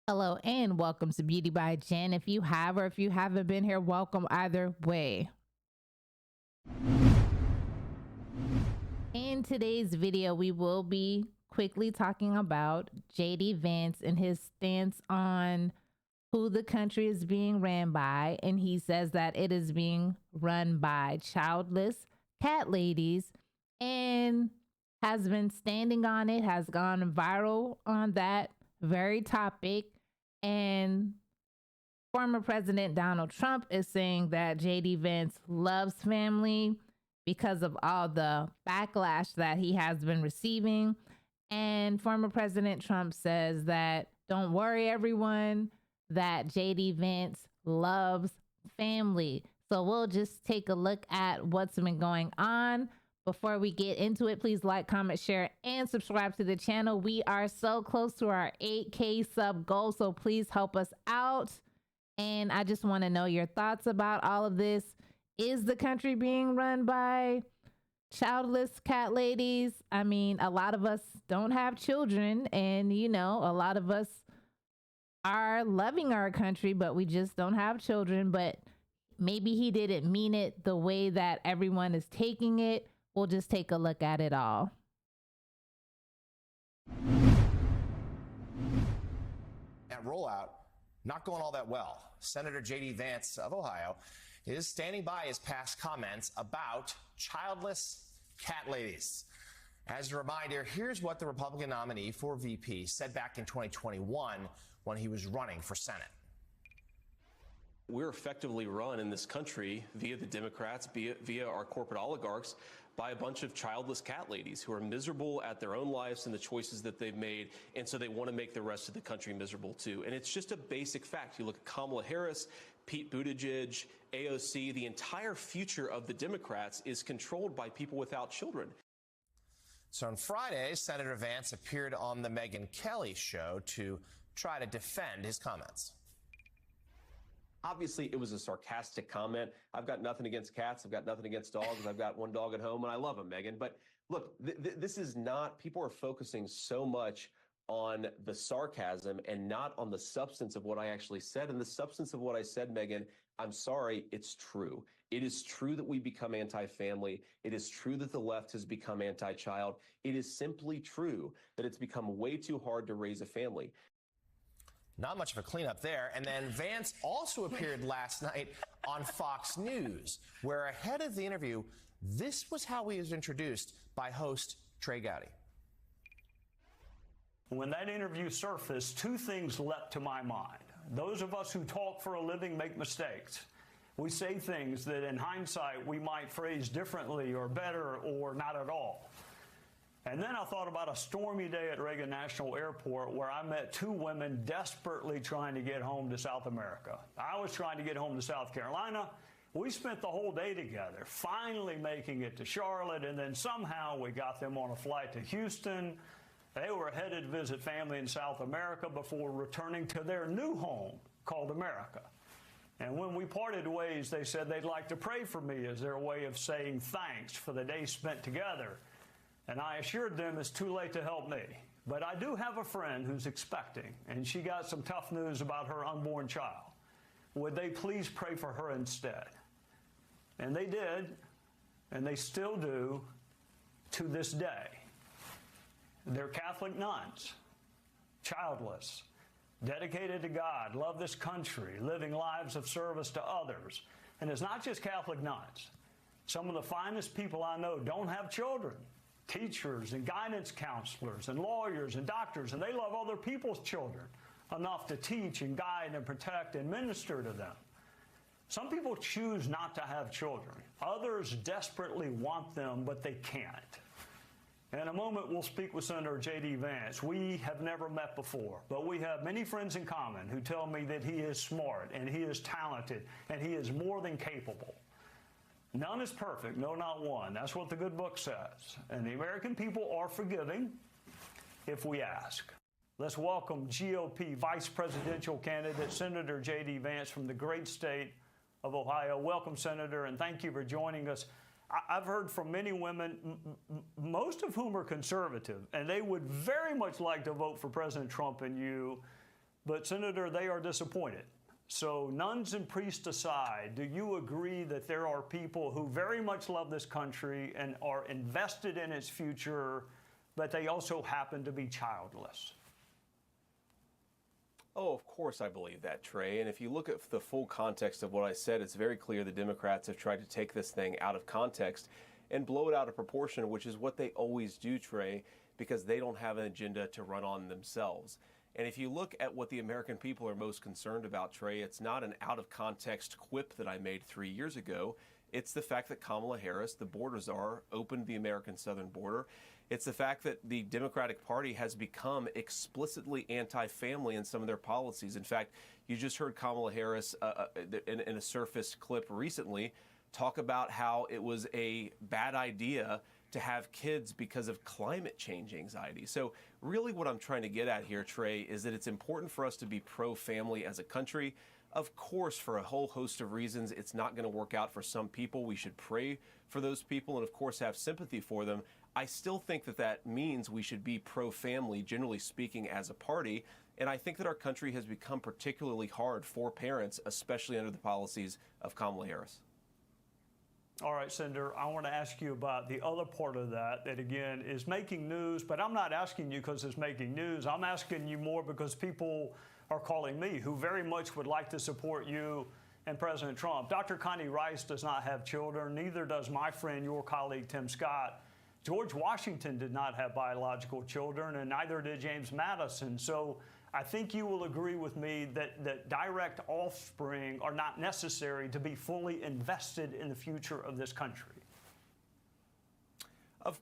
Hello and welcome to Beauty by Jen. If you have or if you haven't been here, welcome either way. In today's video, we will be quickly talking about J.D.Vance and his stance on who the country is being ran by. And he says that it is being run by childless cat ladies and has been standing on it, has gone viral on that very topic. And former President Donald Trump is saying that J.D.Vance loves family because of all the backlash that he has been receiving. And former President Trump says that don't worry, everyone, that J.D.Vance loves family. So we'll just take a look at what's been going on. Before we get into it, please like, comment, share, and subscribe to the channel. We are so close to our 8K sub goal, so please help us out. And I just want to know your thoughts about all of this. Is the country being run by childless cat ladies? I mean, a lot of us don't have children, and a lot of us are loving our country, but we just don't have children. But maybe he didn't mean it the way that everyone is taking it. We'll just take a look at it all. At rollout, not going all that well. Senator J.D. Vance of Ohio is standing by his past comments about childless cat ladies. As a reminder, here's what the Republican nominee for VP said back in 2021 when he was running for Senate. We're effectively run in this country via the Democrats, via our corporate oligarchs, by a bunch of childless cat ladies who are miserable at their own lives and the choices that they've made, and so they want to make the rest of the country miserable too. And it's just a basic fact. You look at Kamala Harris, Pete Buttigieg, AOC, the entire future of the Democrats is controlled by people without children. So on Friday, Senator Vance appeared on the Megyn Kelly show to try to defend his comments. Obviously, it was a sarcastic comment. I've got nothing against cats. I've got nothing against dogs. I've got one dog at home, and I love him, Megyn. But look, this is not, people are focusing so much on the sarcasm and not on the substance of what I actually said. And the substance of what I said, Megyn, I'm sorry, it's true. It is true that we become anti-family. It is true that the left has become anti-child. It is simply true that it's become way too hard to raise a family. Not much of a cleanup there. And then Vance also appeared last night on Fox News, where ahead of the interview, this was how he was introduced by host Trey Gowdy. When that interview surfaced, two things leapt to my mind. Those of us who talk for a living make mistakes. We say things that in hindsight we might phrase differently or better or not at all. And then I thought about a stormy day at Reagan National Airport where I met two women desperately trying to get home to South America. I was trying to get home to South Carolina. We spent the whole day together, finally making it to Charlotte, and then somehow we got them on a flight to Houston. They were headed to visit family in South America before returning to their new home called America. And when we parted ways, they said they'd like to pray for me as their way of saying thanks for the day spent together. And I assured them it's too late to help me. But I do have a friend who's expecting, and she got some tough news about her unborn child. Would they please pray for her instead? And they did, and they still do to this day. They're Catholic nuns, childless, dedicated to God, love this country, living lives of service to others. And it's not just Catholic nuns. Some of the finest people I know don't have children. Teachers and guidance counselors and lawyers and doctors, and they love other people's children enough to teach and guide and protect and minister to them. Some people choose not to have children. Others desperately want them, but they can't. In a moment, we'll speak with Senator J.D. Vance. We have never met before, but we have many friends in common who tell me that he is smart and he is talented and he is more than capable. None is perfect, no, not one. That's what the good book says. And the American people are forgiving if we ask. Let's welcome GOP vice presidential candidate Senator J.D. Vance from the great state of Ohio. Welcome, Senator, and thank you for joining us. I've heard from many women, most of whom are conservative, and they would very much like to vote for President Trump and you, But, Senator, they are disappointed. So, nuns and priests aside, do you agree that there are people who very much love this country and are invested in its future, but they also happen to be childless? Oh, of course I believe that, Trey. And if you look at the full context of what I said, it's very clear the Democrats have tried to take this thing out of context and blow it out of proportion, which is what they always do, Trey, because they don't have an agenda to run on themselves. And if you look at what the American people are most concerned about, Trey, it's not an out-of-context quip that I made 3 years ago. It's the fact that Kamala Harris, the border czar, opened the American southern border. It's the fact that the Democratic Party has become explicitly anti-family in some of their policies. In fact, you just heard Kamala Harris in a Surface clip recently talk about how it was a bad idea to have kids because of climate change anxiety. So really what I'm trying to get at here, Trey, is that it's important for us to be pro-family as a country. Of course, for a whole host of reasons, it's not going to work out for some people. We should pray for those people and, of course, have sympathy for them. I still think that that means we should be pro-family, generally speaking, as a party. And I think that our country has become particularly hard for parents, especially under the policies of Kamala Harris. All right, Senator, I want to ask you about the other part of that again, is making news. But I'm not asking you because it's making news. I'm asking you more because people are calling me who very much would like to support you and President Trump. Dr. Connie Rice does not have children. Neither does my friend, your colleague, Tim Scott. George Washington did not have biological children, and neither did James Madison. So I think you will agree with me that direct offspring are not necessary to be fully invested in the future of this country.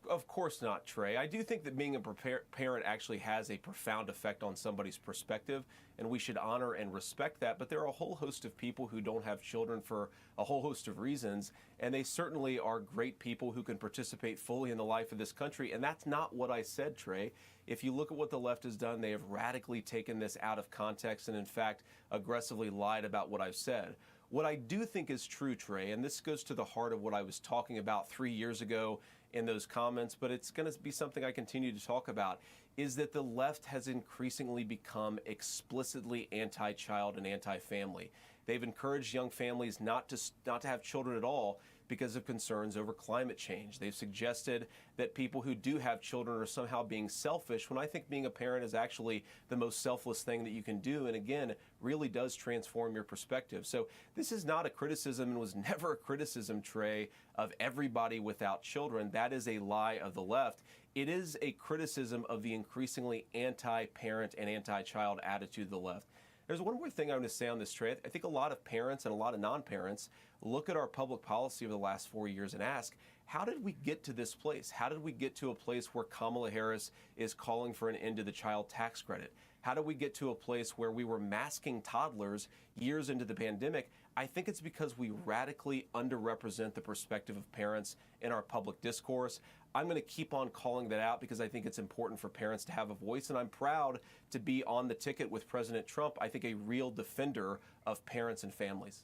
Of course not, Trey. I do think that being a parent actually has a profound effect on somebody's perspective, and we should honor and respect that. But there are a whole host of people who don't have children for a whole host of reasons, and they certainly are great people who can participate fully in the life of this country. And that's not what I said, Trey. If you look at what the left has done, they have radically taken this out of context and, in fact, aggressively lied about what I've said. What I do think is true, Trey, and this goes to the heart of what I was talking about 3 years ago in those comments, but it's going to be something I continue to talk about, is that the left has increasingly become explicitly anti-child and anti-family. They've encouraged young families not to have children at all because of concerns over climate change. They've suggested that people who do have children are somehow being selfish, when I think being a parent is actually the most selfless thing that you can do, and again, really does transform your perspective. So this is not a criticism and was never a criticism, Trey, of everybody without children. That is a lie of the left. It is a criticism of the increasingly anti-parent and anti-child attitude of the left. There's one more thing I want to say on this, Trey. I think a lot of parents and a lot of non-parents look at our public policy over the last 4 years and ask, how did we get to this place? How did we get to a place where Kamala Harris is calling for an end to the child tax credit? How did we get to a place where we were masking toddlers years into the pandemic? I think it's because we radically underrepresent the perspective of parents in our public discourse. I'm going to keep on calling that out because I think it's important for parents to have a voice, and I'm proud to be on the ticket with President Trump, I think a real defender of parents and families.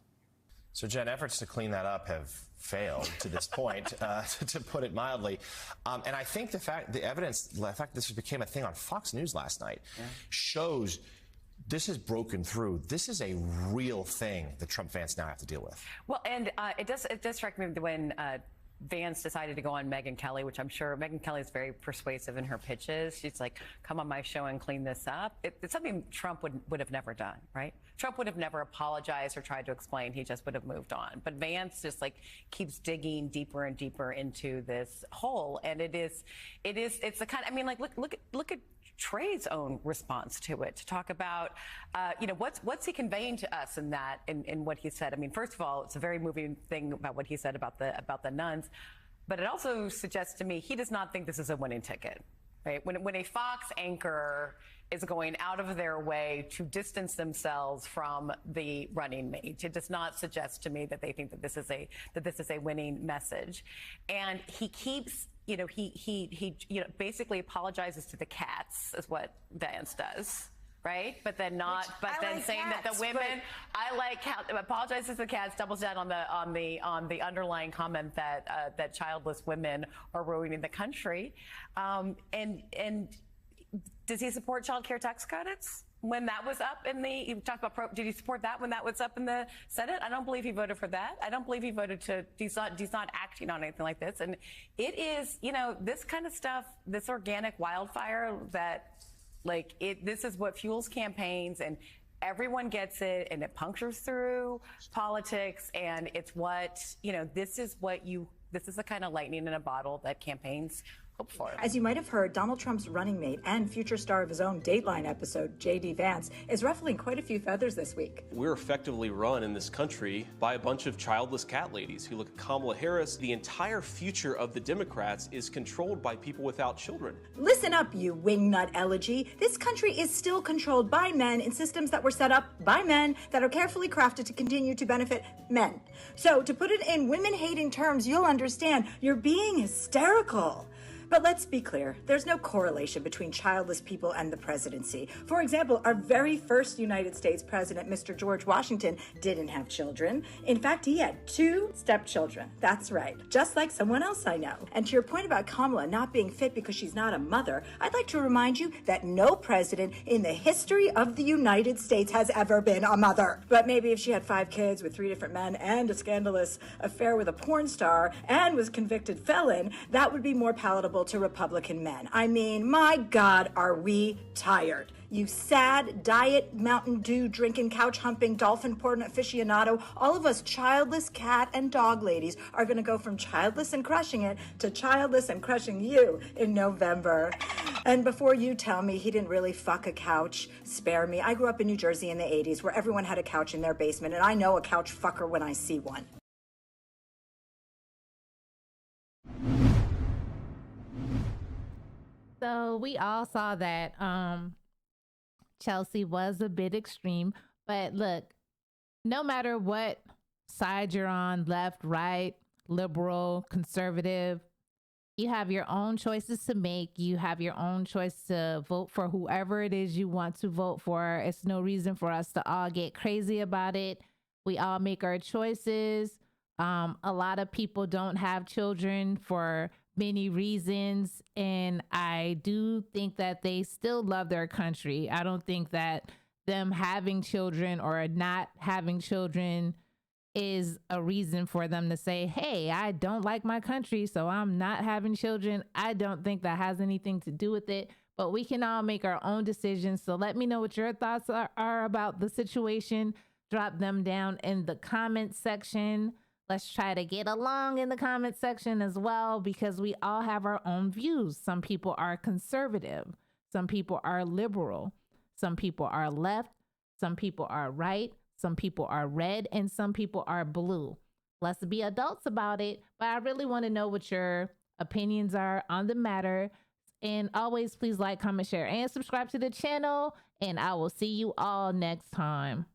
So, Jen, efforts to clean that up have failed to this point, to put it mildly. And I think the fact this became a thing on Fox News last night shows this has broken through. This is a real thing that Trump fans now have to deal with. Well, and it does strike me when Vance decided to go on Megyn Kelly, which I'm sure Megyn Kelly is very persuasive in her pitches. She's like, come on my show and clean this up. It's something Trump would have never done, right? Trump would have never apologized or tried to explain. He just would have moved on. But Vance just like keeps digging deeper and deeper into this hole. And it's the kind, I mean, like, look at Trey's own response to it, to talk about, what's he conveying to us in that, in what he said. I mean, first of all, it's a very moving thing about what he said about the nuns, but it also suggests to me he does not think this is a winning ticket, right? When a Fox anchor is going out of their way to distance themselves from the running mate, it does not suggest to me that they think that this is a winning message. And he keeps, he basically apologizes to the cats, is what Vance does. Right, but then saying cats, that the women, I like cats, apologizes to the cats, doubles down on the underlying comment that childless women are ruining the country, and does he support child care tax credits? when that was up in the, you talked about, did he support that when that was up in the Senate? I don't believe he voted for that. I don't believe he voted to, he's not acting on anything like this. And it is, you know, this kind of stuff, this organic wildfire that, like, this is what fuels campaigns, and everyone gets it, and it punctures through politics, and it's what, you know, this is the kind of lightning in a bottle that campaigns hope for. As you might have heard, Donald Trump's running mate and future star of his own Dateline episode, J.D.Vance, is ruffling quite a few feathers this week. We're effectively run in this country by a bunch of childless cat ladies. Who look at Kamala Harris, the entire future of the Democrats is controlled by people without children. Listen up, you wingnut elegy. This country is still controlled by men in systems that were set up by men that are carefully crafted to continue to benefit men. So to put it in women-hating terms, you'll understand you're being hysterical. But let's be clear, there's no correlation between childless people and the presidency. For example, our very first United States president, Mr. George Washington, didn't have children. In fact, he had 2 stepchildren. That's right, just like someone else I know. And to your point about Kamala not being fit because she's not a mother, I'd like to remind you that no president in the history of the United States has ever been a mother. But maybe if she had 5 kids with 3 different men and a scandalous affair with a porn star and was convicted felon, that would be more palatable to Republican men. I mean, my God, are we tired? You sad, diet, Mountain Dew drinking, couch humping, dolphin porn aficionado, all of us childless cat and dog ladies are going to go from childless and crushing it to childless and crushing you in November. And before you tell me he didn't really fuck a couch, spare me. I grew up in New Jersey in the 80s where everyone had a couch in their basement, and I know a couch fucker when I see one. So we all saw that Chelsea was a bit extreme, but look, no matter what side you're on, left, right, liberal, conservative, you have your own choices to make. You have your own choice to vote for whoever it is you want to vote for. It's no reason for us to all get crazy about it. We all make our choices. A lot of people don't have children for many reasons, and I do think that they still love their country. I don't think that them having children or not having children is a reason for them to say, hey, I don't like my country, so I'm not having children. I don't think that has anything to do with it, but we can all make our own decisions. So let me know what your thoughts are about the situation. Drop them down in the comment section. Let's try to get along in the comment section as well, because we all have our own views. Some people are conservative. Some people are liberal. Some people are left. Some people are right. Some people are red. And some people are blue. Let's be adults about it. But I really want to know what your opinions are on the matter. And always please like, comment, share, and subscribe to the channel. And I will see you all next time.